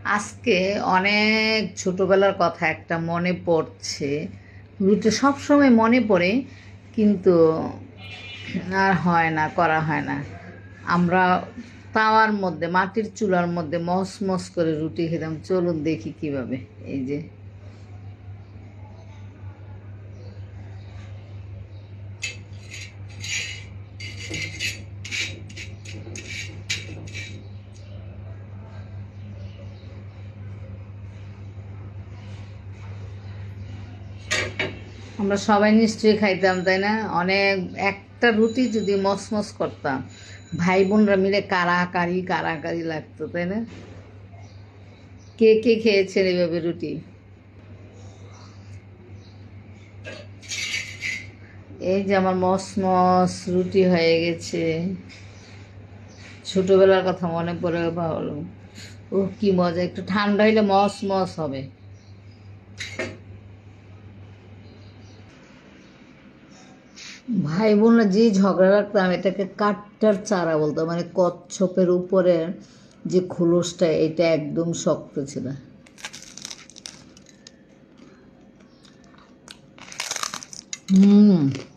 আজকে অনেক ছোটবেলার কথা একটা মনে পড়ছে। রুটি সবসময় মনে পড়ে, কিন্তু আর হয় না, করা হয় না। আমরা তাওয়ার মধ্যে, মাটির চুলার মধ্যে মস মস করে রুটি খেতাম। চলুন দেখি কিভাবে। এই যে আমরা সবাই নিশ্চয়ই খাইতাম, তাই না? অনেক, একটা রুটি যদি মসমস করতাম, ভাই বোনরা মিলে কারাকারি কারাকারি লাগতো, তাই না? কে কে খেয়েছেন এইভাবে রুটি? এই যে আমার মসমস রুটি হয়ে গেছে। ছোটবেলার কথা মনে পড়ে ভালো। ও কি মজা! একটু ঠান্ডা হইলে মস মস হবে। ভাই বোনরা যে ঝগড়া রাখতাম, এটাকে কাঠটার চারা বলতো, মানে কচ্ছপের উপরে যে খোলসটা, এটা একদম শক্ত ছিল। হুম।